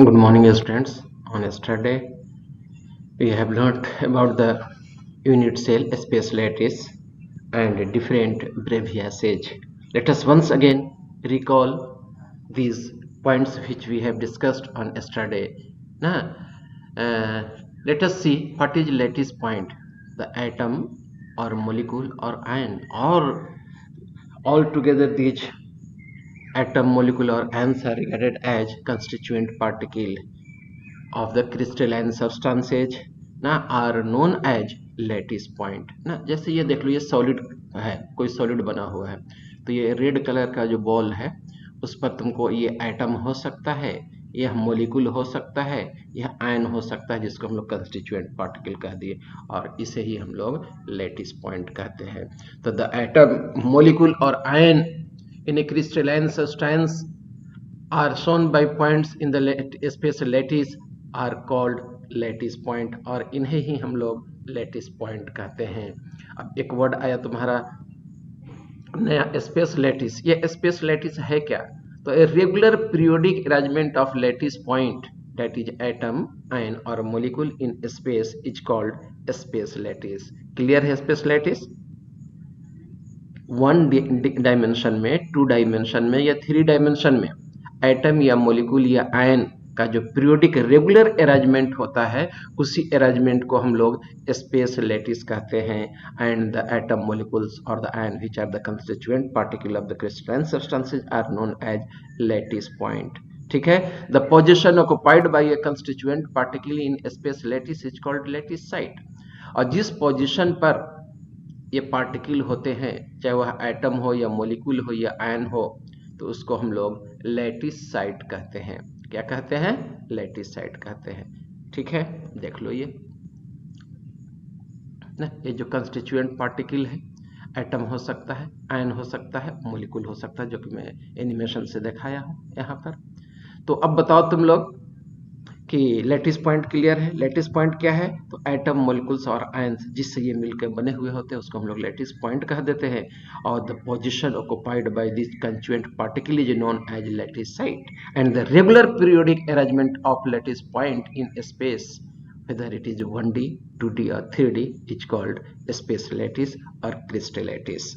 Good morning, students. On yesterday, we have learned about the unit cell, space lattice, and different Bravia-Sage. Let us once again recall these points which we have discussed on yesterday. Now, uh, let us see what is lattice point. The atom or molecule or ion, or altogether these atom, molecule, or ions are regarded as constituent particle of the crystalline substances ना are known as lattice point ना। जैसे ये देख लो, ये solid है, कोई solid बना हुआ है, तो ये रेड कलर का जो बॉल है उस पर तुमको ये एटम हो सकता है, यह मोलिकुल हो सकता है, यह आयन हो सकता है, जिसको हम लोग कंस्टिट्यूएंट पार्टिकल कह दिए, और इसे ही हम लोग लेटिस पॉइंट कहते हैं। तो द एटम, मोलिकुल और ion in A crystalline substance are shown by points in the space lattice are called lattice point, और इन्हें ही हम लोग lattice point कहते हैं। अब एक वर्ड आया तुम्हारा नया, स्पेस लैटिस। ये स्पेस लैटिस है क्या? तो a regular periodic arrangement of lattice point that is atom, ion or molecule in space is called space lattice. Clear है स्पेस लैटिस? वन डायमेंशन में, टू डायमेंशन में या थ्री डायमेंशन में atom या molecule या आयन का जो periodic regular arrangement होता है, उसी अरेंजमेंट को हम लोग स्पेस लैटिस कहते हैं। एंड द एटम, मॉलिक्यूल्स और the ion which are the constituent particle of the crystalline substances are known as lattice point. ठीक है। The position occupied by a constituent particle in space lattice is called lattice site. और जिस position पर ये particle होते हैं, चाहे वह एटम हो या मॉलिक्यूल हो या आयन हो, तो उसको हम लोग लैटिस साइट कहते हैं। क्या कहते हैं? लैटिस साइट कहते हैं। ठीक है, देख लो ये ना, ये जो कंस्टिट्यूएंट पार्टिकल है, एटम हो सकता है, आयन हो सकता है, मॉलिक्यूल हो सकता है, जो कि मैं एनिमेशन से दिखाया हूं यहाँ पर। तो अब बताओ तुम लोग कि लैटिस पॉइंट क्लियर है? लैटिस पॉइंट क्या है? तो एटम, मॉलिक्यूल्स और आयंस जिससे ये मिलकर बने हुए होते हैं उसको हम लोग लैटिस पॉइंट कह देते हैं। और the position occupied by this constituent particle is known as lattice site, and the regular periodic arrangement of lattice point in space, whether it is 1D, 2D or 3D, is called space lattice और crystal lattice।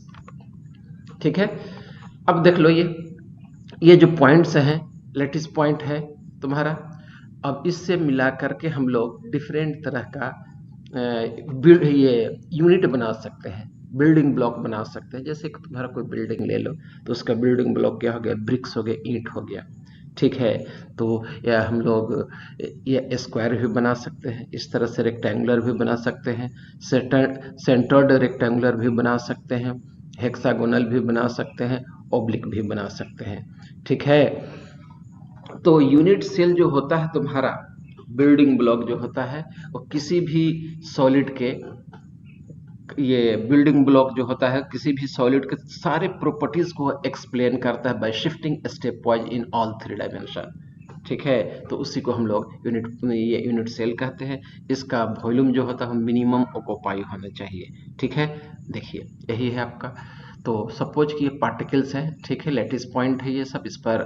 ठीक है। अब देख लो ये जो points हैं, lattice point है तुम्हारा। अब इससे मिला करके हम लोग डिफरेंट तरह का ये यूनिट बना सकते हैं, बिल्डिंग ब्लॉक बना सकते हैं। जैसे कि तुम्हारा कोई बिल्डिंग ले लो, तो उसका बिल्डिंग ब्लॉक क्या हो गया? ब्रिक्स हो गए, ईंट हो गया। ठीक है। तो या हम लोग ये स्क्वायर भी बना सकते हैं, इस तरह से रेक्टेंगुलर भी बना सकते हैं, सेंटर्ड रेक्टेंगुलर भी बना सकते हैं, हेक्सागोनल भी बना सकते हैं, ओब्लिक भी बना सकते हैं। ठीक है। तो यूनिट सेल जो होता है तुम्हारा, बिल्डिंग ब्लॉक जो होता है, वो किसी भी सॉलिड के, ये बिल्डिंग ब्लॉक जो होता है किसी भी सॉलिड के सारे प्रॉपर्टीज को एक्सप्लेन करता है bye shifting step wise in all three dimension. ठीक है। तो उसी को हम लोग ये यूनिट सेल कहते हैं। इसका वॉल्यूम जो होता है मिनिमम ऑक्यूपाई होना चाहिए। ठीक है, देखिए यही है आपका। तो सपोज कि ये पार्टिकल्स हैं, ठीक है, लैटिस पॉइंट है ये सब, इस पर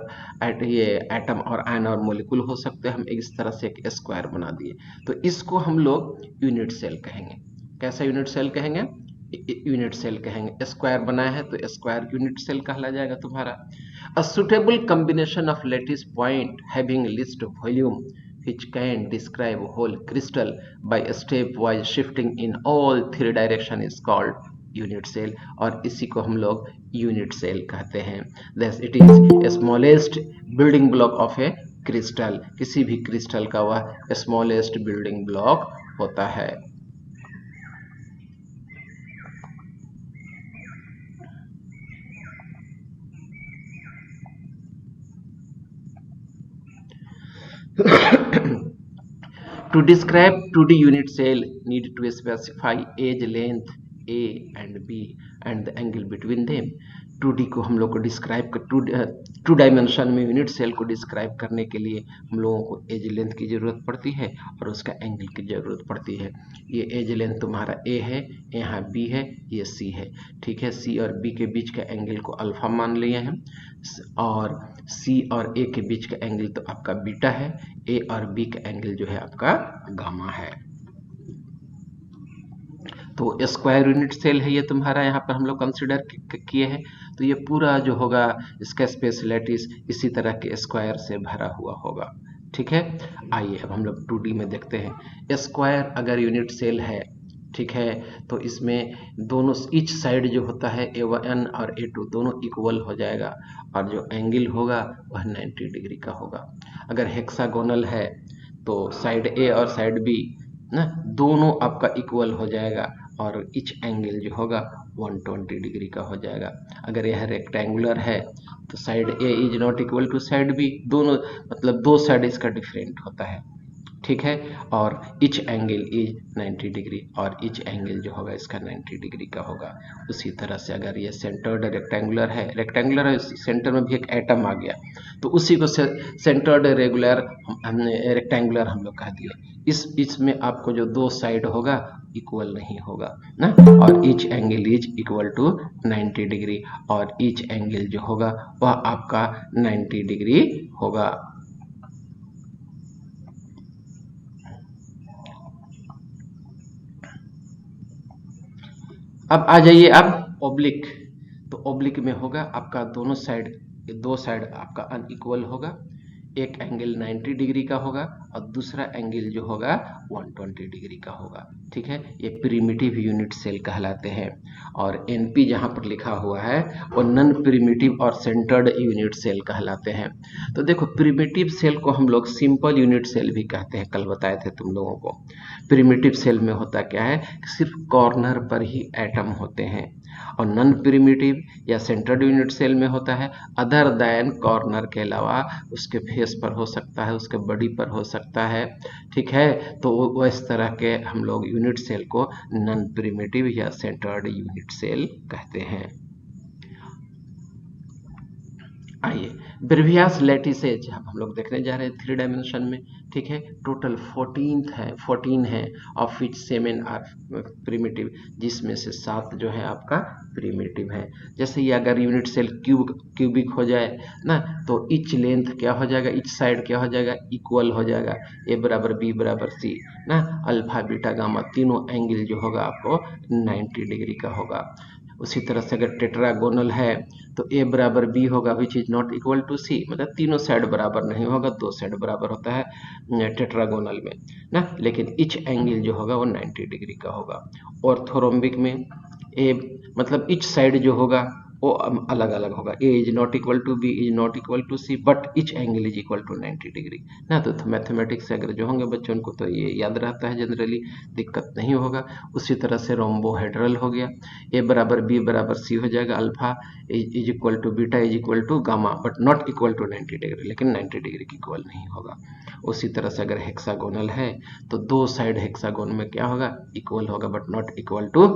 ये एटम और आयन और मॉलिक्यूल हो सकते हैं। हम इस तरह से एक स्क्वायर बना दिए, तो इसको हम लोग यूनिट सेल कहेंगे। कैसा यूनिट सेल कहेंगे? यूनिट सेल कहेंगे। स्क्वायर बनाया है तो स्क्वायर यूनिट सेल कहला जाएगा तुम्हारा। A suitable combination of lattice point having list volume which can describe whole crystal by step wise shifting in all three direction is called unit cell, और इसी को हम लोग यूनिट सेल कहते हैं। Thus it is smallest building block of A crystal. किसी भी crystal का वह स्मॉलेस्ट बिल्डिंग ब्लॉक होता है। To describe 2D unit cell, need to specify edge length A and B and the angle between them। 2D को हम लोग को डिस्क्राइब कर, टू डायमेंशन में यूनिट सेल को डिस्क्राइब करने के लिए हम लोगों को एज लेंथ की ज़रूरत पड़ती है और उसका एंगल की ज़रूरत पड़ती है। ये एज लेंथ तुम्हारा ए है, यहाँ बी है, ये सी है। ठीक है, सी और बी के बीच का एंगल को अल्फा मान लिए हैं, और सी और ए के बीच का एंगल तो आपका बीटा है, ए और बी का एंगल जो है आपका गामा है। तो स्क्वायर यूनिट सेल है ये तुम्हारा, यहाँ पर हम लोग कंसिडर किए हैं। तो ये पूरा जो होगा इसका स्पेशलिटीज इसी तरह के स्क्वायर से भरा हुआ होगा। ठीक है, आइए अब हम लोग 2D में देखते हैं। स्क्वायर अगर यूनिट सेल है, ठीक है, तो इसमें दोनों ईच साइड जो होता है A1 और A2 दोनों इक्वल हो जाएगा और जो एंगल होगा वह 90 डिग्री का होगा। अगर हेक्सागोनल है तो साइड ए और साइड बी ना दोनों आपका इक्वल हो जाएगा और ईच एंगल जो होगा 120 डिग्री का हो जाएगा। अगर यह रेक्टेंगुलर है तो side A is not equal to side B, दोनों मतलब दो साइड इसका डिफरेंट होता है। ठीक है, और ईच एंगल इज 90 डिग्री और ईच एंगल जो होगा इसका 90 डिग्री का होगा। उसी तरह से अगर ये सेंटर्ड रेक्टेंगुलर है सेंटर में भी एक एटम आ गया तो उसी को सेंटर्ड रेगुलर हमने रेक्टेंगुलर हम लोग कह दिए। इसमें आपको जो दो साइड होगा इक्वल नहीं होगा ना, और each angle is equal to 90 degree और ईच एंगल जो होगा वह आपका 90 डिग्री होगा। अब आ जाइए आप ओब्लिक। तो ओब्लिक में होगा आपका दो साइड आपका अनइक्वल होगा। एक एंगल 90 डिग्री का होगा और दूसरा एंगल जो होगा 120 डिग्री का होगा। ठीक है, ये प्रिमिटिव यूनिट सेल कहलाते हैं और एनपी जहां पर लिखा हुआ है वो नॉन प्रिमिटिव और सेंटर्ड यूनिट सेल कहलाते हैं। तो देखो, प्रिमिटिव सेल को हम लोग सिंपल यूनिट सेल भी कहते हैं, कल बताए थे तुम लोगों को। प्रिमिटिव सेल में होता क्या है, सिर्फ कॉर्नर पर ही एटम होते हैं, और नॉन प्रिमिटिव या सेंटर्ड यूनिट सेल में होता है अदर दैन कॉर्नर के अलावा उसके फेस पर हो सकता है, उसके बॉडी पर हो सकता है। ठीक है, तो वो इस तरह के हम लोग यूनिट सेल को नॉन प्रिमिटिव या सेंटर्ड यूनिट सेल कहते हैं। आइए, ब्रेवियास लैटिसेज हम लोग देखने जा रहे हैं 3 डायमेंशन में। ठीक है, टोटल 14 है ऑफ विच 7 आर प्रिमिटिव, जिसमें से 7 जो है आपका प्रिमिटिव है। जैसे ये अगर यूनिट सेल क्यूबिक हो जाए ना तो ईच लेंथ क्या हो जाएगा, ईच साइड क्या हो जाएगा, इक्वल हो जाएगा। ए बराबर बी बराबर सी ना, अल्फा बीटा गामा तीनों एंगल जो होगा आपको 90 डिग्री का होगा। उसी तरह से अगर टेट्रागोनल है तो ए बराबर बी होगा which is not equal to C, मतलब तीनों साइड बराबर नहीं होगा, दो साइड बराबर होता है टेट्रागोनल में ना, लेकिन ईच एंगल जो होगा वो 90 डिग्री का होगा। ऑर्थोरोम्बिक में ए मतलब ईच साइड जो होगा वो अलग अलग होगा, A is not equal to B is not equal to C but each angle is equal to 90 degree ना। तो मैथमेटिक्स से अगर जो होंगे बच्चों को तो ये याद रहता है, जनरली दिक्कत नहीं होगा। उसी तरह से रोम्बोहेड्रल हो गया, ए बराबर बी बराबर सी हो जाएगा, alpha is equal to beta is equal to gamma but not equal to 90 degree, लेकिन 90 डिग्री की इक्वल नहीं होगा। उसी तरह से अगर हेक्सागोनल है तो दो साइड हेक्सागोन में क्या होगा, इक्वल होगा बट नॉट इक्वल टू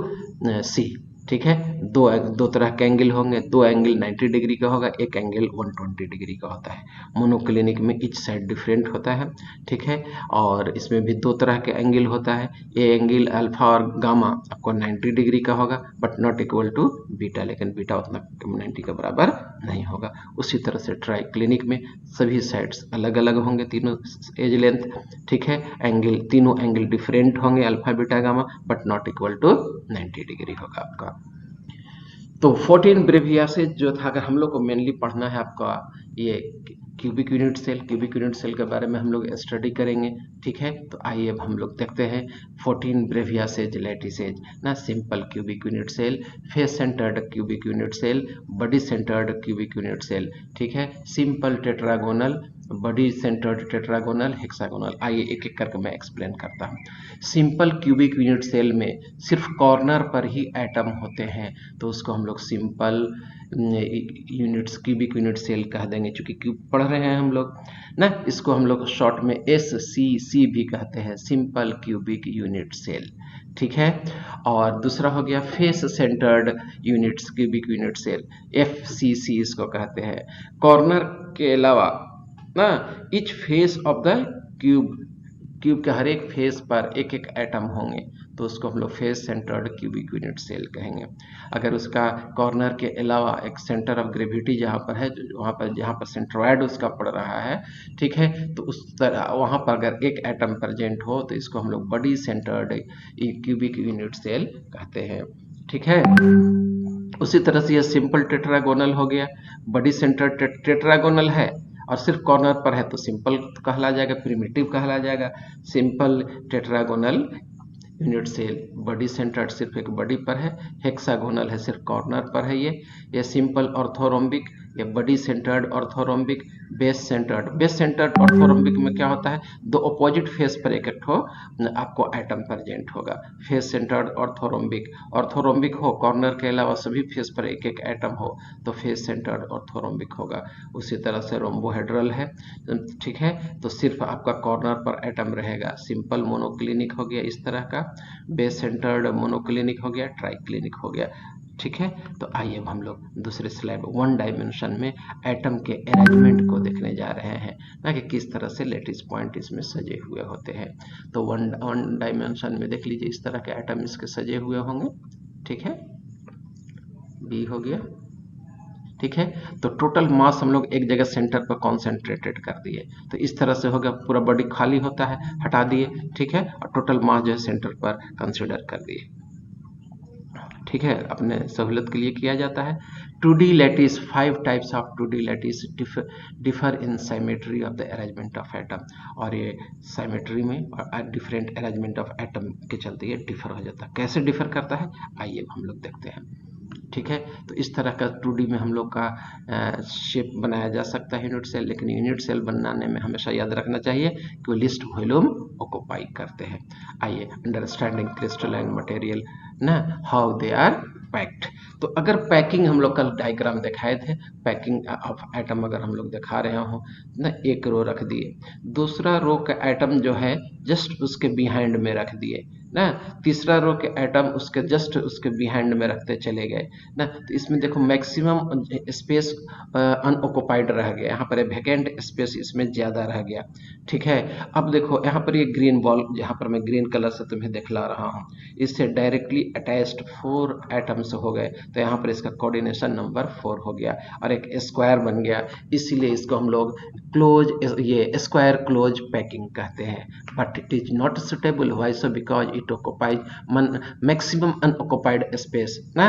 सी। ठीक है, दो तरह के एंगल होंगे, दो एंगल 90 डिग्री का होगा, एक एंगल 120 डिग्री का होता है। मोनोक्लिनिक में ईच साइड डिफरेंट होता है। ठीक है, और इसमें भी दो तरह के एंगल होता है, ये एंगल अल्फा और गामा आपको 90 डिग्री का होगा but not equal to beta, लेकिन बीटा उतना 90 के बराबर नहीं होगा। उसी तरह से ट्राइक्लिनिक में सभी साइड्स अलग अलग होंगे, तीनों एज लेंथ। ठीक है, तीनों एंगल डिफरेंट होंगे alpha beta gamma but not equal to 90 degree होगा आपका। तो 14 ब्रेवियासेज जो था, अगर हम लोग को मेनली पढ़ना है आपका ये क्यूबिक यूनिट सेल के बारे में हम लोग स्टडी करेंगे। ठीक है, तो आइए अब हम लोग देखते हैं 14 ब्रेवियासेज लैटिसेज ना। Simple cubic unit cell, face centred cubic unit cell, body centred cubic unit cell. ठीक है, simple tetragonal, body centred tetragonal, hexagonal. आइए एक एक करके मैं एक्सप्लेन करता हूँ। सिंपल क्यूबिक यूनिट सेल में सिर्फ कॉर्नर पर ही एटम होते हैं, तो उसको हम लोग simple units cubic unit cell कह देंगे, चूंकि क्यूब पढ़ रहे हैं हम लोग ना। इसको हम लोग शॉर्ट में SCC भी कहते हैं, सिंपल क्यूबिक यूनिट सेल। ठीक है, और दूसरा हो गया face centred units cubic unit cell, FCC इसको कहते हैं। कॉर्नर के अलावा ना each face of the cube cube के हर एक फेस पर एक एक एटम होंगे तो उसको हम लोग face centred cubic unit cell कहेंगे। अगर उसका कॉर्नर के अलावा एक सेंटर ऑफ ग्रेविटी जहाँ पर है, जहाँ पर सेंट्रोइड उसका पड़ रहा है, ठीक है, तो उस तरह वहाँ पर अगर एक एटम प्रेजेंट हो तो इसको हम लोग body centred cubic unit cell कहते हैं, ठीक है। उसी तरह से यह सिंपल टेट्रागोनल हो गया। बॉडी सेंटर टेट्रागोनल है और सिर्फ कॉर्नर पर है तो सिंपल कहला जाएगा, प्रिमिटिव कहला जाएगा। Simple tetragonal unit cell, body centred सिर्फ एक बॉडी पर है, हेक्सागोनल है सिर्फ कॉर्नर पर है। ये सिंपल ऑर्थोरोम्बिक, ये body centred orthorhombic, base centred orthorhombic में क्या होता है, दो अपोजिट फेस पर एक एक आपको एटम प्रेजेंट होगा। फेस सेंटर्ड ऑर्थोरोम्बिक हो, कॉर्नर के अलावा सभी फेस पर एक एक एटम हो तो फेस सेंटर्ड ऑर्थोरोम्बिक होगा। उसी तरह से रोम्बोहेड्रल है, ठीक है, तो सिर्फ आपका कॉर्नर पर एटम रहेगा, सिंपल मोनोक्लिनिक हो गया इस तरह का, बेस सेंटर्ड मोनोक्लिनिक हो गया, ट्राइक्लिनिक हो गया, ठीक है। तो आइए अब हम लोग दूसरे स्लाइड वन डायमेंशन में एटम के अरेंजमेंट को देखने जा रहे हैं, ना कि किस तरह से लेटिस पॉइंट इसमें सजे हुए होते हैं। तो वन डायमेंशन में देख लीजिए इस तरह के एटम इसके सजे हुए होंगे, ठीक है, बी हो गया, ठीक है। तो टोटल मास हम लोग एक जगह सेंटर पर कॉन्सेंट्रेटेड कर दिए, तो इस तरह से हो गया, पूरा बॉडी खाली होता है हटा दिए, ठीक है, और टोटल मास जो है सेंटर पर कंसिडर कर दिए, ठीक है, अपने सहूलत के लिए किया जाता है। 2D lattice, 5 types of 2D lattice differ in symmetry of the arrangement of atom, और ये साइमेट्री में और डिफरेंट अरेंजमेंट ऑफ एटम के चलते ये डिफर हो जाता है। कैसे डिफर करता है आइए हम लोग देखते हैं, ठीक है। तो इस तरह का 2D में हम लोग का शेप बनाया जा सकता है यूनिट सेल, लेकिन यूनिट सेल बनाने में हमेशा याद रखना चाहिए कि वो लिस्ट वॉल्यूम ऑक्युपाई करते हैं। आइए, अंडरस्टैंडिंग क्रिस्टलाइन मटेरियल ना, हाउ दे आर पैक्ड। तो अगर पैकिंग हम लोग कल डायग्राम दिखाए थे, पैकिंग ऑफ एटम अगर हम लोग दिखा रहे हो ना, एक रो रख दिए, दूसरा रो का एटम जो है जस्ट उसके बिहाइंड में रख दिए ना, तीसरा रो के एटम उसके जस्ट उसके बिहाइंड में रखते चले गए ना, तो इसमें देखो मैक्सिमम स्पेस अनऑक्युपाइड रह गया, यहाँ पर वैकेंट स्पेस इसमें ज़्यादा रह गया, ठीक है। अब देखो यहाँ पर ये ग्रीन बॉल, जहाँ पर मैं ग्रीन कलर से तुम्हें दिखला रहा हूँ, इससे डायरेक्टली अटैच्ड 4 एटम्स हो गए, तो यहाँ पर इसका कोऑर्डिनेशन नंबर 4 हो गया और एक स्क्वायर बन गया, इसीलिए इसको हम लोग क्लोज, ये स्क्वायर क्लोज पैकिंग कहते हैं। But it is not suitable, why so, because it occupies maximum unoccupied space ना,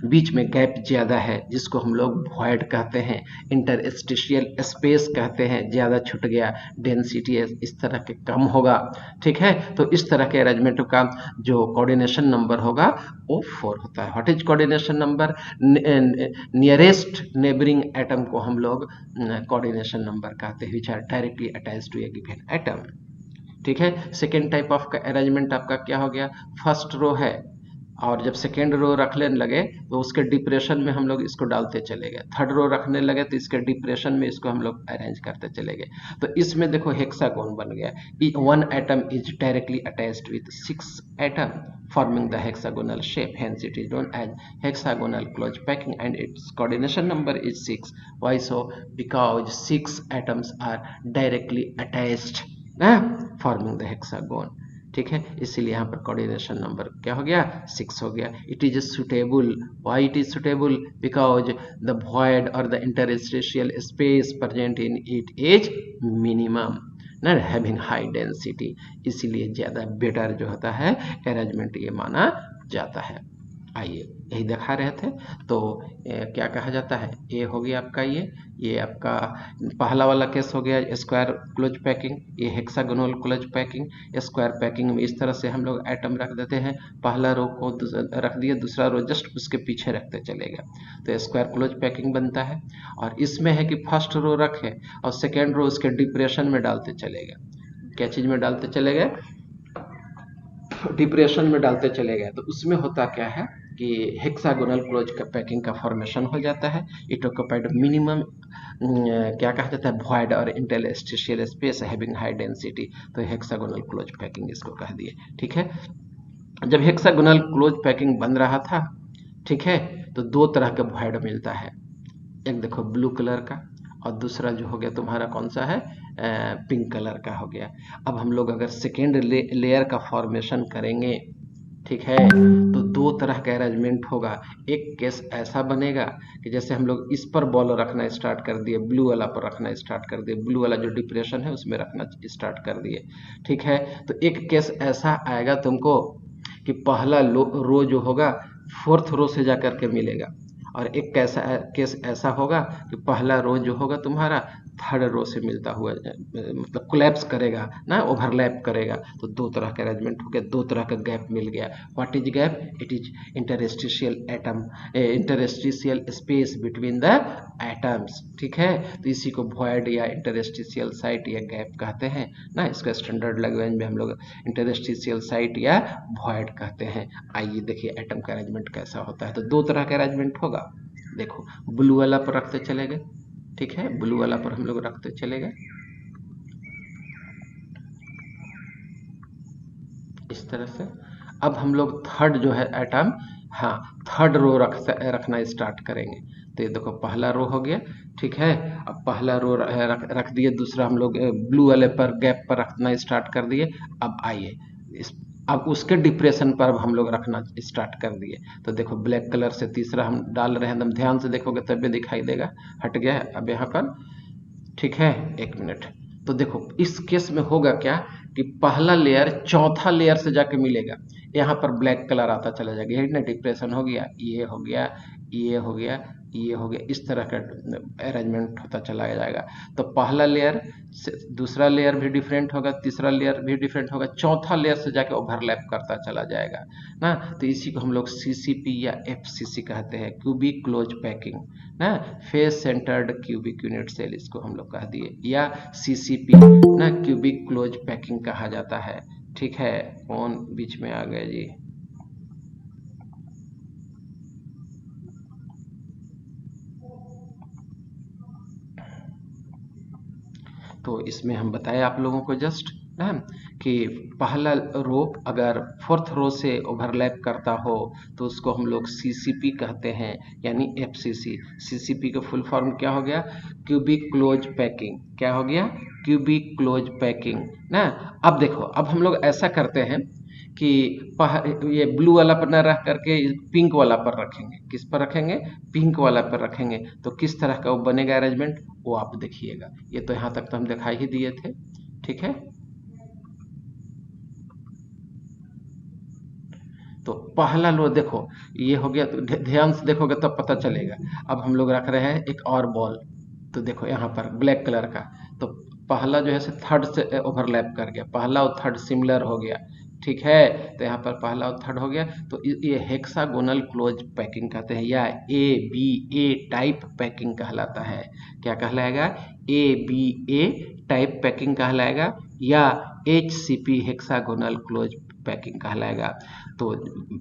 बीच में गैप ज़्यादा है जिसको हम लोग वॉइड कहते हैं, इंटरस्टिशियल स्पेस कहते हैं, ज़्यादा छूट गया, डेंसिटी इस तरह के कम होगा, ठीक है। तो इस तरह के अरेंजमेंट का जो कोऑर्डिनेशन नंबर होगा वो 4 होता है। What is coordination number, nearest neighbouring atom को हम लोग कोऑर्डिनेशन नंबर कहते हैं, which are directly attached to a given atom, ठीक है। सेकेंड टाइप ऑफ का अरेंजमेंट आपका क्या हो गया, फर्स्ट रो है और जब सेकेंड रो रखने लगे तो उसके डिप्रेशन में हम लोग इसको डालते चले गए, थर्ड रो रखने लगे तो इसके डिप्रेशन में इसको हम लोग अरेंज करते चले गए, तो इसमें देखो हेक्सागोन बन गया, one atom is directly attached with 6 atom forming the hexagonal shape, hence it is known as hexagonal close packing and its coordination number is 6. Why so, because 6 atoms are directly attached forming the hexagon, ठीक है, इसीलिए यहाँ पर coordination number क्या हो गया, 6 हो गया। It is suitable, why it is suitable, because the void और the interstitial space present in it is minimum ना, हैविंग हाई डेंसिटी, इसीलिए ज़्यादा बेटर जो होता है अरेंजमेंट ये माना जाता है। आइए यही दिखा रहे थे, तो क्या कहा जाता है, ये हो गया आपका, ये आपका पहला वाला केस हो गया स्क्वायर क्लोज पैकिंग, ये hexagonal close packing. Square packing में इस तरह से हम लोग एटम रख देते हैं, पहला रो को रख दिए, दूसरा रो जस्ट उसके पीछे रखते चलेगा, तो स्क्वायर क्लोज पैकिंग बनता है। और इसमें है कि फर्स्ट रो रखे और सेकेंड रो उसके डिप्रेशन में डालते चलेगा, क्या चीज़ में डालते चले गए, डिप्रेशन में डालते चले गए, तो उसमें होता क्या है कि हेक्सागोनल क्लोज का पैकिंग का फॉर्मेशन हो जाता है। इट ऑक्युपाइड मिनिमम क्या कहा जाता है, वॉइड और interstitial space having high density, तो हेक्सागोनल क्लोज पैकिंग इसको कह दिए, ठीक है। जब हेक्सागोनल क्लोज पैकिंग बन रहा था, ठीक है, तो 2 तरह का वॉइड मिलता है, एक देखो ब्लू कलर का और दूसरा जो हो गया तुम्हारा कौन सा है, पिंक कलर का हो गया। अब हम लोग अगर सेकेंड लेयर का फॉर्मेशन करेंगे, ठीक है, तो दो तरह का अरेंजमेंट होगा। एक केस ऐसा बनेगा कि जैसे हम लोग इस पर बॉल रखना स्टार्ट कर दिए, ब्लू वाला पर रखना स्टार्ट कर दिए, ब्लू वाला जो डिप्रेशन है उसमें रखना स्टार्ट कर दिए, ठीक है। तो एक केस ऐसा आएगा तुमको कि पहला रो जो होगा फोर्थ रो से जाकर के मिलेगा, और एक कैसा केस ऐसा होगा कि पहला रो जो होगा तुम्हारा थर्ड रो से मिलता हुआ मतलब कोलैप्स करेगा ना, ओवरलैप करेगा। तो दो तरह का अरेंजमेंट हो गया, दो तरह का गैप मिल गया। What is gap? It is interstitial atom, interstitial space between the atoms, ठीक है। तो इसी को वॉइड या इंटरस्टिशियल साइट या गैप कहते हैं ना। इसका स्टैंडर्ड लैंग्वेज में हम लोग इंटरस्टिशियल साइट या वॉइड कहते हैं। आइए देखिए एटम का अरेंजमेंट कैसा होता है। तो दो तरह का अरेंजमेंट होगा। देखो ब्लू वाला पर रखते चले गए, ठीक है, ब्लू वाला पर हम लोग रखते चले गए इस तरह से। अब हम लोग थर्ड जो है एटम, हाँ, थर्ड रो रखना स्टार्ट करेंगे। तो ये देखो पहला रो हो गया, ठीक है। अब पहला रो रख दिए, दूसरा हम लोग ब्लू वाले पर गैप पर रखना स्टार्ट कर दिए। अब आइए अब उसके डिप्रेशन पर हम लोग रखना स्टार्ट कर दिए। तो देखो ब्लैक कलर से तीसरा हम डाल रहे हैं, एकदम ध्यान से देखोगे तब भी दिखाई देगा। हट गया है अब यहाँ पर, ठीक है, एक मिनट। तो देखो इस केस में होगा क्या कि पहला लेयर चौथा लेयर से जाके मिलेगा, यहाँ पर ब्लैक कलर आता चला जाएगा, यही ना डिप्रेशन हो गया, ये हो गया, ये हो गया, ये हो गया, इस तरह का अरेंजमेंट होता चला जाएगा। तो पहला लेयर से दूसरा लेयर भी डिफरेंट होगा, तीसरा लेयर भी डिफरेंट होगा, चौथा लेयर से जाके ओवरलैप करता चला जाएगा ना। तो इसी को हम लोग सीसीपी या एफसीसी कहते हैं, क्यूबिक क्लोज पैकिंग ना, face centred cubic unit cell इसको हम लोग कह दिए, या सीसीपी ना, क्यूबिक क्लोज पैकिंग कहा जाता है, ठीक है। कौन बीच में आ गए जी? तो इसमें हम बताए आप लोगों को जस्ट ना कि पहला रो अगर फोर्थ रो से ओवरलैप करता हो तो उसको हम लोग सीसीपी कहते हैं, यानी एफसीसी। सीसीपी का फुल फॉर्म क्या हो गया? Cubic close packing. क्या हो गया? क्यूबिक क्लोज पैकिंग ना। अब देखो अब हम लोग ऐसा करते हैं कि ये ब्लू वाला पर ना रख करके पिंक वाला पर रखेंगे। किस पर रखेंगे? पिंक वाला पर रखेंगे। तो किस तरह का वो बनेगा अरेंजमेंट, वो आप देखिएगा। ये तो यहाँ तक तो हम दिखाई ही दिए थे, ठीक है। तो पहला लो देखो ये हो गया, तो ध्यान से देखोगे तब पता चलेगा। अब हम लोग रख रहे हैं एक और बॉल, तो देखो यहाँ पर ब्लैक कलर का, तो पहला जो है से थर्ड से ओवरलैप कर गया, पहला और थर्ड सिमिलर हो गया, ठीक है। तो यहाँ पर पहला और थर्ड हो गया, तो ये हेक्सागोनल क्लोज पैकिंग कहते हैं, या A B A type packing कहलाता है। क्या कहलाएगा? A B A type packing कहलाएगा, या H C P hexagonal close packing कहलाएगा। तो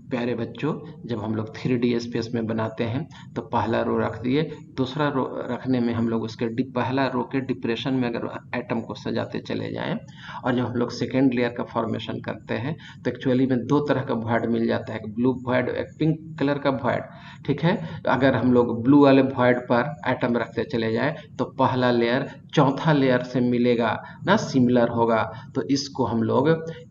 प्यारे बच्चों, जब हम लोग 3D स्पेस में बनाते हैं तो पहला रो रख दिए, दूसरा रो रखने में हम लोग उसके पहला रो के डिप्रेशन में अगर एटम को सजाते चले जाएं, और जब हम लोग सेकेंड लेयर का फॉर्मेशन करते हैं तो एक्चुअली में दो तरह का वॉइड मिल जाता है, एक ब्लू वॉइड, एक पिंक कलर का वॉइड, ठीक है। अगर हम लोग ब्लू वाले वॉइड पर एटम रखते चले जाएं तो पहला लेयर चौथा लेयर से मिलेगा ना, सिमिलर होगा। तो इसको हम लोग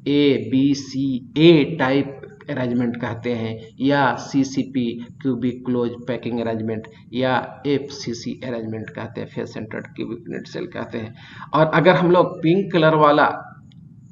A B C A type arrangement कहते हैं, या CCP cubic close packing arrangement, या एफसीसी अरेंजमेंट कहते हैं, face centred cubic unit cell कहते हैं। और अगर हम लोग पिंक कलर वाला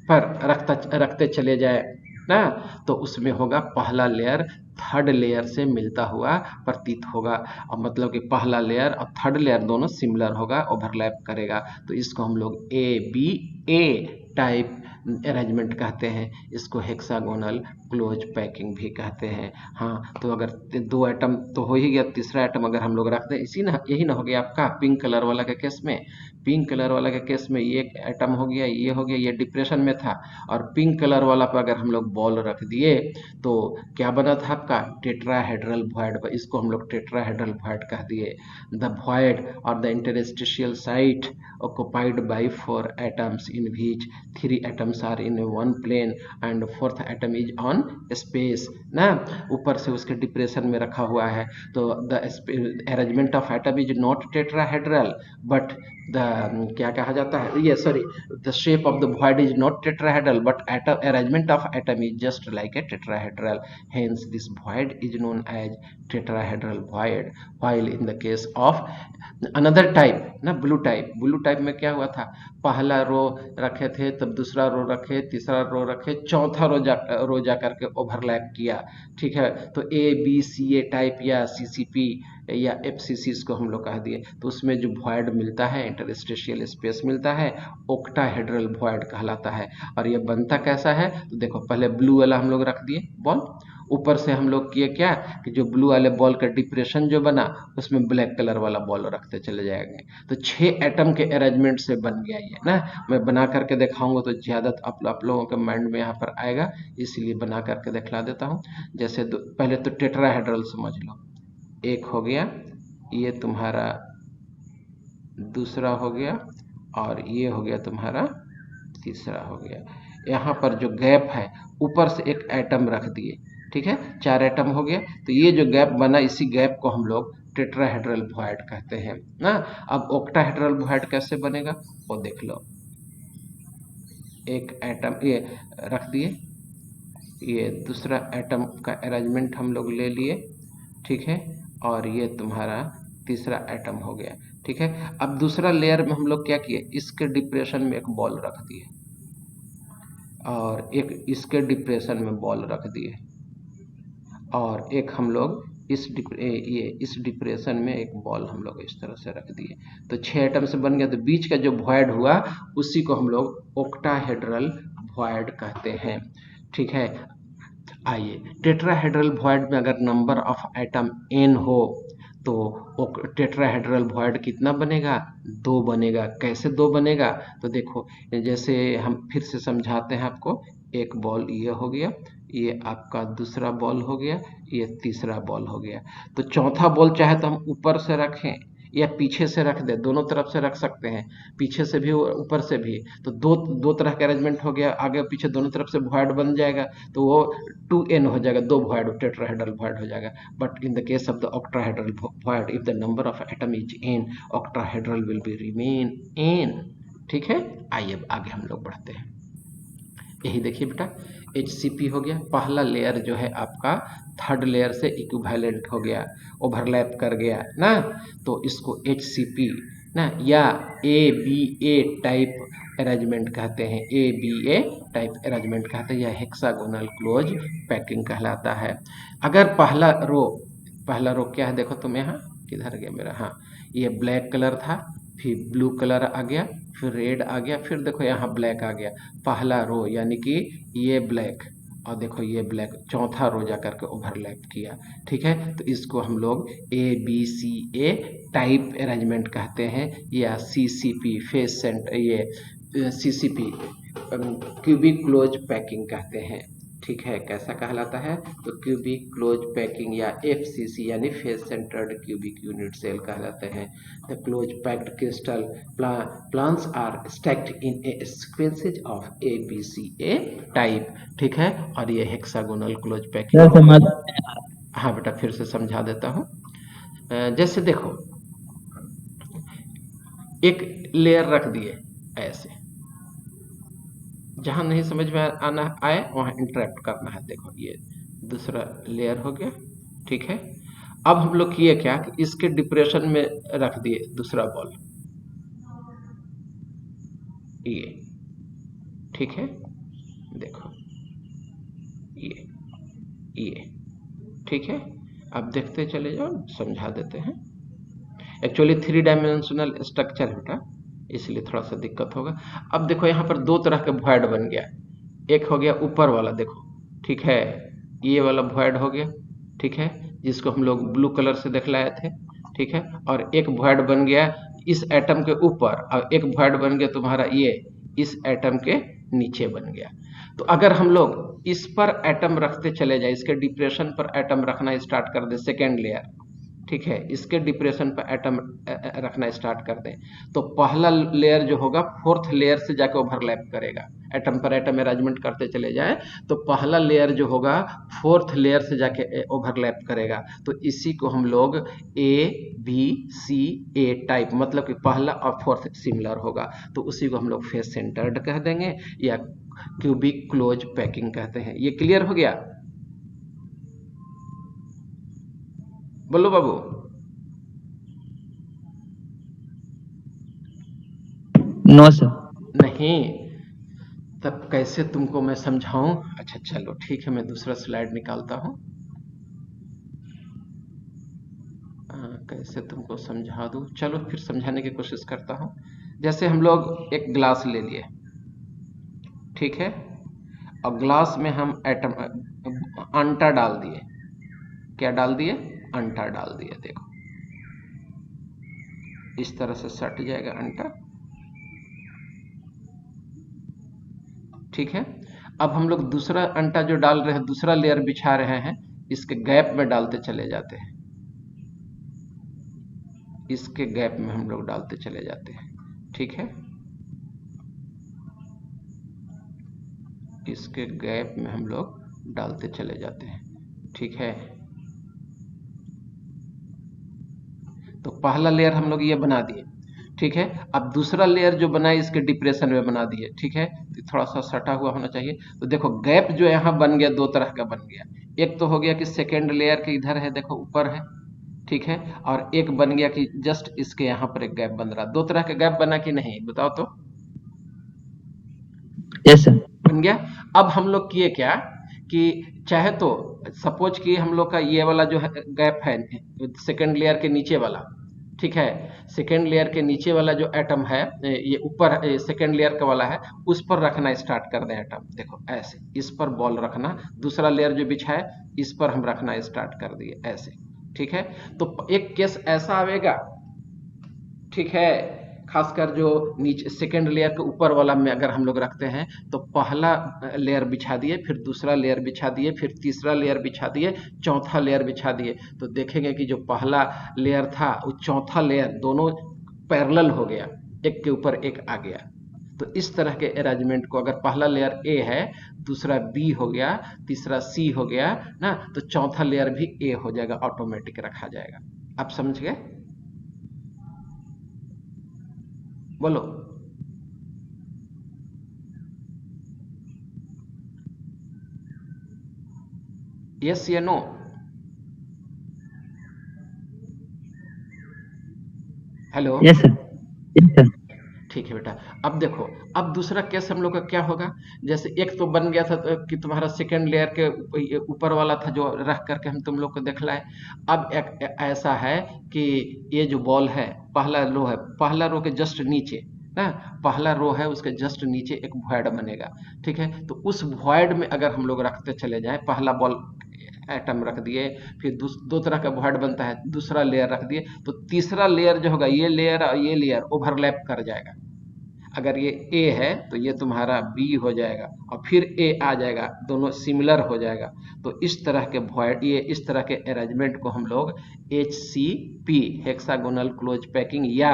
पर रखते चले जाए ना, तो उसमें होगा पहला लेयर थर्ड लेयर से मिलता हुआ प्रतीत होगा, और मतलब कि पहला लेयर और थर्ड लेयर दोनों सिमिलर होगा, ओवरलैप करेगा। तो इसको हम लोग A B A type arrangement कहते हैं, इसको हेक्सागोनल क्लोज पैकिंग भी कहते हैं। हाँ, तो अगर दो एटम तो हो ही गया, तीसरा एटम अगर हम लोग रख दें, इसी ना यही ना हो गया आपका पिंक कलर वाला के केस में। पिंक कलर वाला के केस में ये एटम हो गया, ये हो गया, ये डिप्रेशन में था, और पिंक कलर वाला पर अगर हम लोग बॉल रख दिए तो क्या बना था आपका? Tetrahedral void. इसको हम लोग टेट्राहेड्रल वॉइड कह दिए। द वॉइड और the interstitial site occupied by 4 atoms in which 3 atoms are in one plane and fourth atom is on space ना, ऊपर से उसके डिप्रेशन में रखा हुआ है। तो the arrangement of atom is not tetrahedral but क्या कहा जाता है, ये sorry, the shape of the void is not tetrahedral but atom arrangement of atom is just like a tetrahedral, hence this void is known as tetrahedral void. While in the case of another type ना, blue type में क्या हुआ था, पहला रो रखे थे, तब दूसरा रो रखे, तीसरा रो रखे, चौथा रो जा करके ओवरलैप किया, ठीक है। तो A B C A type या सीसीपी या एफसीसी इसको हम लोग कह दिए, तो उसमें जो वॉइड मिलता है, इंटरस्टेशियल स्पेस मिलता है, ओक्टाहेड्रल वॉइड कहलाता है। और ये बनता कैसा है, तो देखो पहले ब्लू वाला हम लोग रख दिए बॉल, ऊपर से हम लोग किए क्या कि जो ब्लू वाले बॉल का डिप्रेशन जो बना उसमें ब्लैक कलर वाला बॉल रखते चले जाएंगे, तो 6 एटम के अरेंजमेंट से बन गया ये ना। मैं बना करके दिखाऊंगा तो ज़्यादा आप लोगों के माइंड में यहाँ पर आएगा, इसलिए बना करके दिखला देता हूँ। जैसे पहले तो टेट्राहेड्रल समझ लो, एक हो गया, ये तुम्हारा दूसरा हो गया, और ये हो गया तुम्हारा तीसरा हो गया। यहाँ पर जो गैप है ऊपर से एक एटम रख दिए, ठीक है, 4 एटम हो गया, तो ये जो गैप बना इसी गैप को हम लोग टेट्राहेड्रल वॉइड कहते हैं ना। अब ऑक्टाहेड्रल वॉइड कैसे बनेगा वो देख लो, एक एटम ये रख दिए, ये दूसरा एटम का अरेंजमेंट हम लोग ले लिए, ठीक है, और ये तुम्हारा तीसरा एटम हो गया, ठीक है। अब दूसरा लेयर में हम लोग क्या किए, इसके डिप्रेशन में एक बॉल रख दिए, और एक इसके डिप्रेशन में बॉल रख दिए, और एक हम लोग इस डिप्रेशन में एक बॉल हम लोग इस तरह से रख दिए, तो 6 एटम से बन गया। तो बीच का जो वॉइड हुआ उसी को हम लोग ऑक्टाहेड्रल वॉइड कहते हैं, ठीक है। आइए, टेट्राहेड्रल वॉइड में अगर नंबर ऑफ एटम n हो तो टेट्राहेड्रल वॉइड कितना बनेगा, 2 बनेगा। कैसे 2 बनेगा, तो देखो जैसे हम फिर से समझाते हैं आपको, एक बॉल ये हो गया, ये आपका दूसरा बॉल हो गया, ये तीसरा बॉल हो गया। तो चौथा बॉल चाहे तो हम ऊपर से रखें या पीछे से रख दे, दोनों तरफ से रख सकते हैं, पीछे से भी ऊपर से भी, तो दो तरह का अरेंजमेंट हो गया, आगे पीछे दोनों तरफ से वॉइड बन जाएगा, तो वो 2n हो जाएगा, 2 वॉइड टेट्राहेड्रल वॉइड हो जाएगा। But in the case of the octahedral void, if the number of atom is n, octahedral will be remain n, ठीक है। आइए अब आगे हम लोग बढ़ते हैं। यही देखिए बेटा, HCP हो गया, पहला लेयर जो है आपका थर्ड लेयर से इक्विवेलेंट हो गया, ओवरलैप कर गया ना, तो इसको HCP ना या ABA टाइप अरेंजमेंट कहते हैं, ABA टाइप अरेंजमेंट कहते हैं, या हेक्सागोनल क्लोज पैकिंग कहलाता है। अगर पहला रो क्या है, देखो तुम यहाँ किधर गया मेरा, हाँ ये ब्लैक कलर था, फिर ब्लू कलर आ गया, फिर रेड आ गया, फिर देखो यहाँ ब्लैक आ गया, पहला रो यानी कि ये ब्लैक, और देखो ये ब्लैक, चौथा रो जा करके ओवरलैप किया, ठीक है। तो इसको हम लोग ABCA टाइप अरेंजमेंट कहते हैं, या CCP फेस सेंटर, ये CCP क्यूबिक क्लोज पैकिंग कहते हैं, ठीक है। कैसा कहलाता है, तो क्यूबिक क्लोज पैकिंग या FCC यानी face centred cubic unit cell कहलाते हैं। The close packed crystal plants are stacked in a sequences of ABCA type, ठीक है। और ये हेक्सागोनल क्लोज पैकिंग, हाँ बेटा फिर से समझा देता हूँ। जैसे देखो एक लेयर रख दिए ऐसे, जहां नहीं समझ में आना आए वहां इंटरप्ट करना है। देखो ये दूसरा लेयर हो गया, ठीक है। अब हम लोग किए क्या कि इसके डिप्रेशन में रख दिए दूसरा बॉल, ये ठीक है, देखो ये ठीक है। अब देखते चले जाओ, समझा देते हैं। एक्चुअली 3 डायमेंशनल स्ट्रक्चर है बेटा, इसलिए थोड़ा सा दिक्कत होगा। अब देखो यहाँ पर 2 तरह का वॉइड बन गया, एक हो गया ऊपर वाला, देखो ठीक है, ये वाला वॉइड हो गया, ठीक है, जिसको हम लोग ब्लू कलर से दिखलाए थे, ठीक है। और एक वॉइड बन गया इस एटम के ऊपर, और एक वॉइड बन गया तुम्हारा ये इस एटम के नीचे बन गया। तो अगर हम लोग इस पर एटम रखते चले जाए, इसके डिप्रेशन पर एटम रखना स्टार्ट कर दे, सेकेंड लेयर, ठीक है, इसके डिप्रेशन पर एटम रखना स्टार्ट कर दें, तो पहला लेयर जो होगा फोर्थ लेयर से जाके ओवरलैप करेगा। एटम पर एटम अरेंजमेंट करते चले जाए तो पहला लेयर जो होगा फोर्थ लेयर से जाके ओवरलैप करेगा। तो इसी को हम लोग A B C A type, मतलब कि पहला और फोर्थ सिमिलर होगा, तो उसी को हम लोग फेस सेंटर्ड कह देंगे या क्यूबिक क्लोज पैकिंग कहते हैं। ये क्लियर हो गया? बोलो बाबू। No sir. नहीं, तब कैसे तुमको मैं समझाऊं? अच्छा चलो ठीक है, मैं दूसरा स्लाइड निकालता हूं। कैसे तुमको समझा दूं? चलो फिर समझाने की कोशिश करता हूं। जैसे हम लोग एक ग्लास ले लिए, ठीक है, और ग्लास में हम एटम अंटा डाल दिए। क्या डाल दिए? अंटा डाल दिए। देखो इस तरह से सट जाएगा अंटा, ठीक है। अब हम लोग दूसरा अंटा जो डाल रहे हैं, दूसरा लेयर बिछा रहे हैं, इसके गैप में डालते चले जाते हैं, इसके गैप में हम लोग डालते चले जाते हैं, ठीक है। इसके गैप में हम लोग डालते चले जाते हैं, ठीक है। तो पहला लेयर हम लोग ये बना दिए, ठीक है। अब दूसरा लेयर जो बना है इसके डिप्रेशन में बना दिए, ठीक है। तो थोड़ा सा सटा हुआ होना चाहिए। तो देखो गैप जो यहाँ बन गया, दो तरह का बन गया। एक तो हो गया कि सेकेंड लेयर के इधर है, देखो ऊपर है, ठीक है। और एक बन गया कि जस्ट इसके यहाँ पर एक गैप बन रहा। दो तरह का गैप बना कि नहीं, बताओ तो? Yes sir. बन गया। अब हम लोग किए क्या कि चाहे तो सपोज कि हम लोग का ये वाला जो है गैप है सेकेंड लेयर के नीचे वाला, ठीक है, सेकेंड लेयर के नीचे वाला जो एटम है, ये ऊपर सेकेंड लेयर का वाला है, उस पर रखना स्टार्ट कर दें एटम। देखो ऐसे इस पर बॉल रखना, दूसरा लेयर जो बिछा है इस पर हम रखना स्टार्ट कर दिए ऐसे, ठीक है। तो एक केस ऐसा आएगा, ठीक है, खासकर जो नीचे सेकेंड लेयर के ऊपर वाला में अगर हम लोग रखते हैं तो पहला लेयर बिछा दिए, फिर दूसरा लेयर बिछा दिए, फिर तीसरा लेयर बिछा दिए, चौथा लेयर बिछा दिए, तो देखेंगे कि जो पहला लेयर था वो चौथा लेयर दोनों पैरेलल हो गया, एक के ऊपर एक आ गया। तो इस तरह के अरेंजमेंट को, अगर पहला लेयर ए है, दूसरा बी हो गया, तीसरा सी हो गया ना, तो चौथा लेयर भी ए हो जाएगा, ऑटोमेटिक रखा जाएगा। आप समझ गए? बोलो। यस या no? Hello. Yes sir. Yes sir. ठीक है बेटा। अब देखो, अब दूसरा केस हम लोग का क्या होगा। जैसे एक तो बन गया था तो कि तुम्हारा सेकेंड लेयर के ऊपर वाला था जो रख करके हम तुम लोग को दिखलाए। अब एक ऐसा है कि ये जो बॉल है, पहला रो है, पहला रो के जस्ट नीचे ना, पहला रो है उसके जस्ट नीचे एक वॉइड बनेगा, ठीक है। तो उस वॉइड में अगर हम लोग रखते चले जाएं, पहला बॉल एटम रख दिए, फिर दो तरह का वॉइड बनता है, दूसरा लेयर रख दिए, तो तीसरा लेयर जो होगा, ये लेयर और ये लेयर ओवरलैप कर जाएगा। अगर ये ए है तो ये तुम्हारा बी हो जाएगा, और फिर ए आ जाएगा, दोनों सिमिलर हो जाएगा। तो इस तरह के वॉइड, ये इस तरह के अरेंजमेंट को हम लोग HCP हेक्सागोनल क्लोज पैकिंग या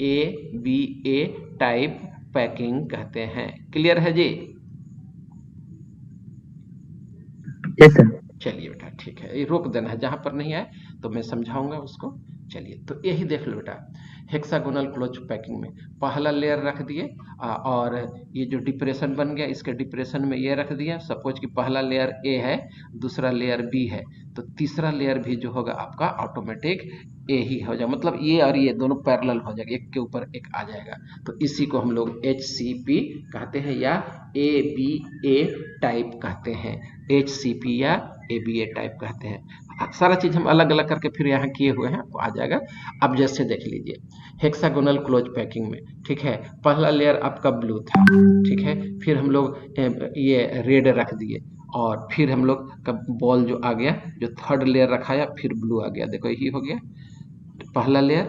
ABA टाइप पैकिंग कहते हैं। क्लियर है जी? Yes sir. चलिए बेटा ठीक है, ये रोक देना है, जहां पर नहीं आए तो मैं समझाऊंगा उसको। चलिए तो यही देख लो बेटा, हेक्सागोनल क्लोज पैकिंग में पहला लेयर रख दिए, और ये जो डिप्रेशन बन गया इसके डिप्रेशन में ये रख दिया। सपोज कि पहला लेयर ए है, दूसरा लेयर बी है, तो तीसरा लेयर भी जो होगा आपका ऑटोमेटिक ए ही हो जाएगा, मतलब ये और ये दोनों पैरेलल हो जाएगा, एक के ऊपर एक आ जाएगा। तो इसी को हम लोग HCP कहते हैं या ABA टाइप कहते हैं। HCP या ABA टाइप कहते हैं। सारा चीज हम अलग अलग करके फिर यहाँ किए हुए हैं, आपको आ जाएगा। अब जैसे देख लीजिए हेक्सागोनल क्लोज पैकिंग में, ठीक है, पहला लेयर आपका ब्लू था, ठीक है, फिर हम लोग ये रेड रख दिए, और फिर हम लोग का बॉल जो आ गया, जो थर्ड लेयर रखाया, फिर ब्लू आ गया। देखो यही हो गया पहला लेयर।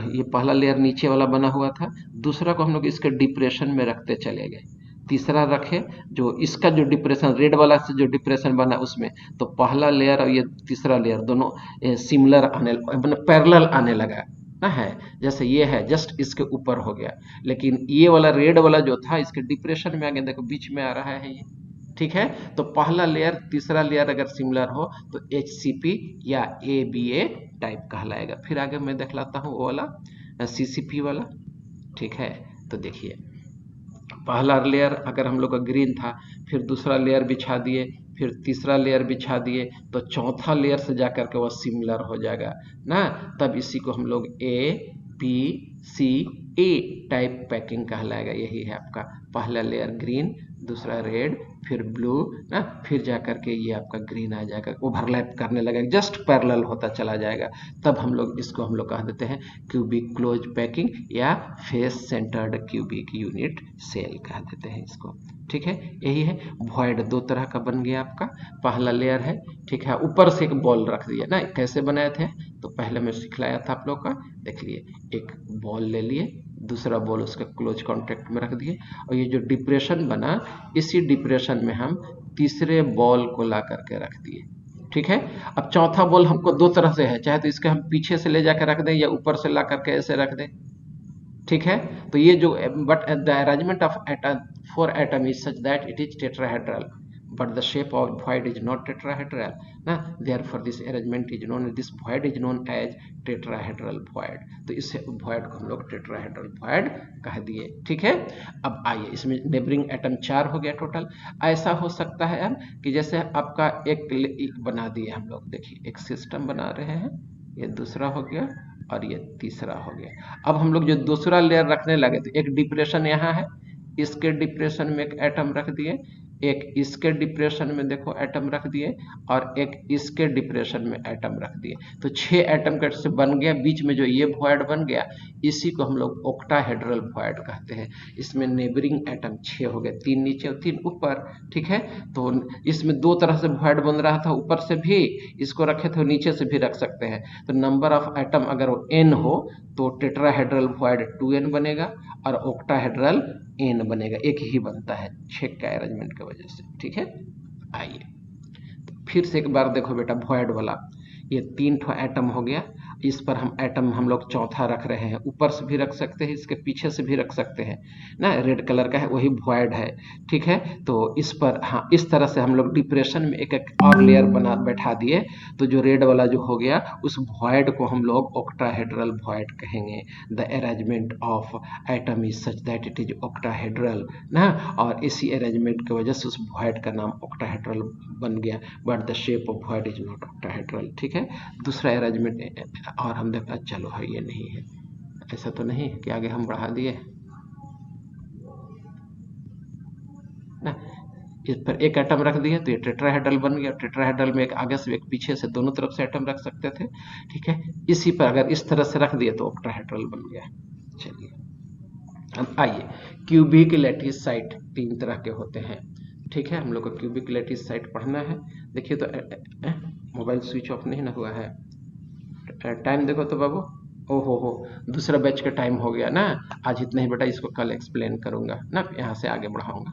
ये पहला लेयर नीचे वाला बना हुआ था, दूसरा को हम लोग इसके डिप्रेशन में रखते चले गए, तीसरा रखे जो इसका जो डिप्रेशन रेड वाला से जो डिप्रेशन बना उसमें, तो पहला लेयर और ये तीसरा लेयर दोनों सिमिलर आने मतलब पैरेलल आने लगा ना है। जैसे ये है जस्ट इसके ऊपर हो गया, लेकिन ये वाला रेड वाला जो था इसके डिप्रेशन में आ गया, देखो बीच में आ रहा है ये, ठीक है। तो पहला लेयर तीसरा लेयर अगर सिमिलर हो तो HCP या ABA टाइप कहलाएगा। फिर आगे मैं दिखलाता हूँ वो वाला CCP वाला, ठीक है। तो देखिए पहला लेयर अगर हम लोग का ग्रीन था, फिर दूसरा लेयर बिछा दिए, फिर तीसरा लेयर बिछा दिए, तो चौथा लेयर से जाकर के वह सिमिलर हो जाएगा ना। तब इसी को हम लोग ABCA टाइप पैकिंग कहलाएगा। यही है आपका पहला लेयर ग्रीन, दूसरा रेड, फिर ब्लू ना, फिर जाकर के ये आपका ग्रीन आ जाएगा, ओवरलैप करने लगेगा, जस्ट पैरेलल होता चला जाएगा। तब हम लोग इसको हम लोग कह देते हैं क्यूबिक क्लोज पैकिंग या face centred cubic unit cell कह देते हैं इसको, ठीक है। यही है वॉइड दो तरह का बन गया आपका। पहला लेयर है, ठीक है, ऊपर से एक बॉल रख दिया ना, कैसे बनाए थे तो पहले मैं सिखलाया था आप लोग का, देख लिए एक बॉल ले लिए, दूसरा बॉल उसका क्लोज कॉन्टेक्ट में रख दिए, और ये जो डिप्रेशन बना इसी डिप्रेशन में हम तीसरे बॉल को ला करके रख दिए, ठीक है। अब चौथा बॉल हमको दो तरह से है, चाहे तो इसके हम पीछे से ले जाकर रख दें या ऊपर से ला करके ऐसे रख दें, ठीक है। तो ये जो but the arrangement of atom for atom is such that it is tetrahedral, but the shape of void is not tetrahedral ना, therefore this arrangement is known, this void is known as tetrahedral void। तो इस void को हम लोग tetrahedral void कह दिए, ठीक है। अब आइए इसमें नेबरिंग एटम 4 हो गया टोटल। ऐसा हो सकता है हम कि जैसे आपका एक बना दिए हम लोग, देखिए एक सिस्टम बना रहे हैं, ये दूसरा हो गया और ये तीसरा हो गया। अब हम लोग जो दूसरा लेयर रखने लगे तो एक डिप्रेशन यहाँ है, इसके डिप्रेशन में एक एटम रख दिए, एक इसके डिप्रेशन में देखो एटम रख दिए, और एक इसके डिप्रेशन में एटम रख दिए, तो 6 एटम का से बन गया। बीच में जो ये वॉइड बन गया इसी को हम लोग ऑक्टाहेड्रल वॉइड कहते हैं। इसमें नेबरिंग एटम 6 हो गए, 3 नीचे और 3 ऊपर, ठीक है। तो इसमें दो तरह से वॉइड बन रहा था, ऊपर से भी इसको रखे थे, नीचे से भी रख सकते हैं। तो नंबर ऑफ एटम अगर वो n हो तो टेट्राहेड्रल वॉइड 2n बनेगा और ऑक्टाहेड्रल n बनेगा, एक ही बनता है 6 का अरेंजमेंट की वजह से, ठीक है। आइए तो फिर से एक बार देखो बेटा वॉइड वाला, ये 3 ठो एटम हो गया, इस पर हम एटम हम लोग चौथा रख रहे हैं, ऊपर से भी रख सकते हैं, इसके पीछे से भी रख सकते हैं ना, रेड कलर का है वही वॉइड है, ठीक है। तो इस पर हाँ इस तरह से हम लोग डिप्रेशन में एक एक और लेयर बना बैठा दिए, तो जो रेड वाला जो हो गया उस वॉइड को हम लोग ऑक्टाहेड्रल वॉइड कहेंगे। The arrangement of atom is such that it is octahedral ना, और इसी अरेंजमेंट की वजह से उस वॉइड का नाम ऑक्टाहेड्रल बन गया, but the shape of void is not octahedral, ठीक है। दूसरा अरेंजमेंट और हम देखा चलो है ये नहीं है, ऐसा तो नहीं कि आगे हम बढ़ा दिए ना, इस पर एक एटम रख दिया तो ये टेट्राहेड्रल बन गया। टेट्राहेड्रल में एक आगे से एक पीछे से दोनों तरफ से एटम रख सकते थे, ठीक है। इसी पर अगर इस तरह से रख दिए तो ऑक्टाहेड्रल बन गया। चलिए अब आइए क्यूबिक लैटिस साइट 3 तरह के होते हैं, ठीक है। हम लोग को क्यूबिक लैटिस साइट पढ़ना है। देखिए तो मोबाइल स्विच ऑफ नहीं ना हुआ है, टाइम देखो तो बाबू, ओहो हो दूसरा बैच का टाइम हो गया ना, आज इतना ही बेटा, इसको कल एक्सप्लेन करूंगा ना, यहाँ से आगे बढ़ाऊंगा।